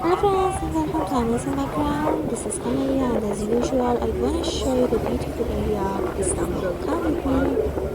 Hi friends, and welcome to Amazing Background. This is Amelia, and as usual, I want to show you the beautiful area of Istanbul. Come with me.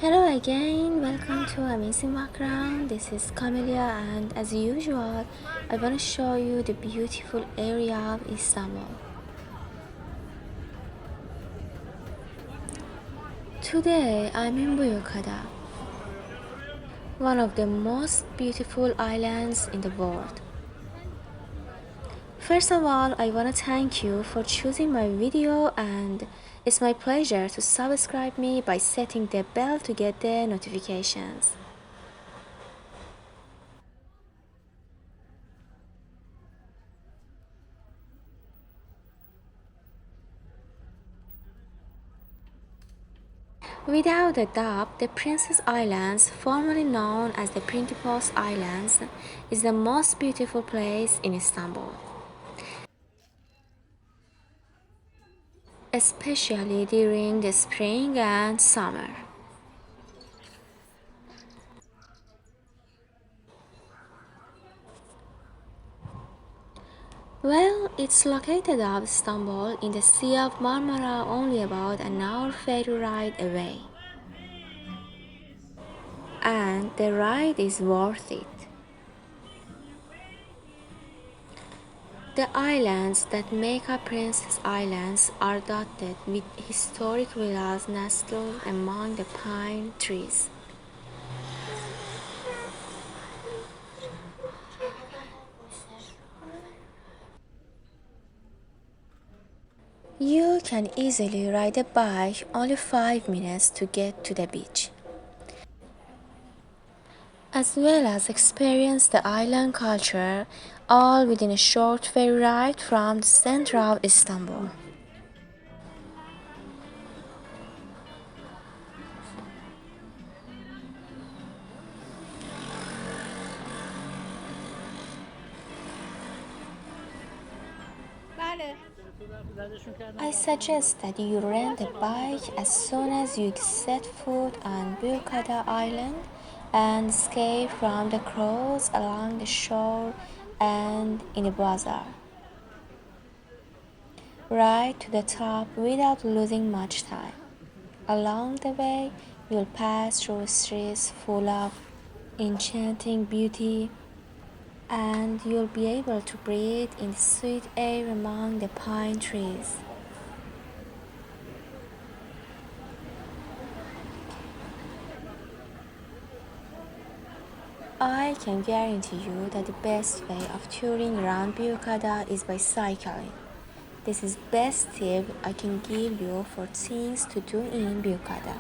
Hello again, welcome to Amazing Background. This is Camelia, and as usual, I want to show you the beautiful area of Istanbul. Today I'm in Buyukada, one of the most beautiful islands in the world. First of all, I want to thank you for choosing my video, and it's my pleasure to subscribe me by setting the bell to get the notifications. Without a doubt, the Princess Islands, formerly known as the Principal's Islands, is the most beautiful place in Istanbul, especially during the spring and summer. Well, it's located off Istanbul in the Sea of Marmara, only about an hour ferry ride away. And the ride is worth it. The islands that make up Princess Islands are dotted with historic villas nestled among the pine trees. You can easily ride a bike only 5 minutes to get to the beach, as well as experience the island culture, all within a short ferry ride from the center of Istanbul. I suggest that you rent a bike as soon as you set foot on Buyukada Island and escape from the crowds along the shore and in the bazaar. Ride to the top without losing much time. Along the way, you'll pass through streets full of enchanting beauty, and you'll be able to breathe in the sweet air among the pine trees. I can guarantee you that the best way of touring around Buyukada is by cycling. This is best tip I can give you for things to do in Buyukada.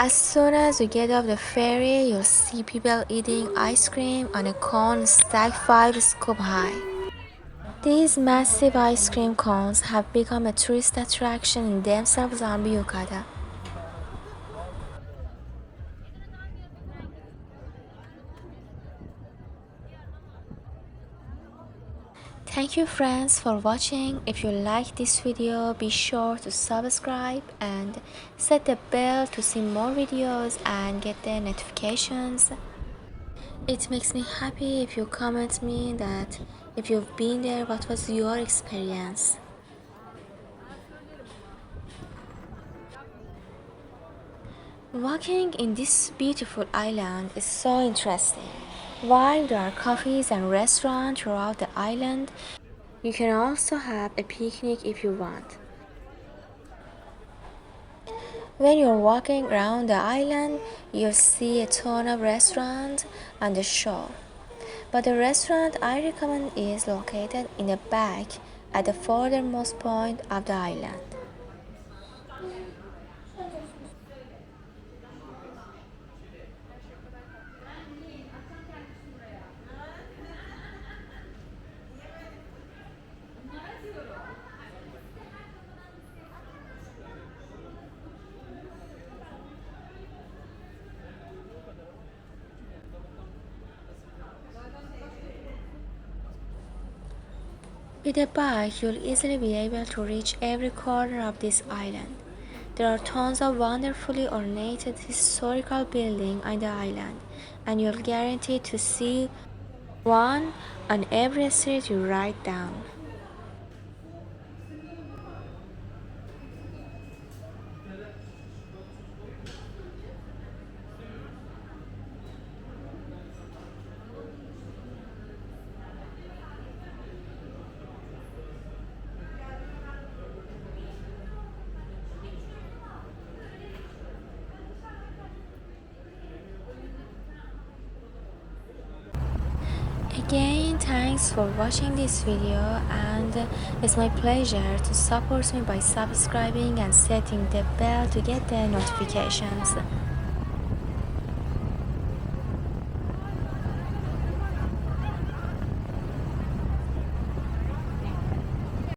As soon as you get off the ferry, you'll see people eating ice cream on a cone stacked 5 scoop high. These massive ice cream cones have become a tourist attraction in themselves on Buyukada. Thank you friends for watching. If you like this video, be sure to subscribe and set the bell to see more videos and get the notifications. It makes me happy if you comment me that if you've been there, what was your experience. Walking in this beautiful island is so interesting. While there are cafes and restaurants throughout the island, you can also have a picnic if you want. When you're walking around the island, you'll see a ton of restaurants on the shore. But the restaurant I recommend is located in the back at the furthermost point of the island. With a bike, you'll easily be able to reach every corner of this island. There are tons of wonderfully ornated historical buildings on the island, and you're guaranteed to see one on every street you ride down. Again, thanks for watching this video, and it's my pleasure to support me by subscribing and setting the bell to get the notifications.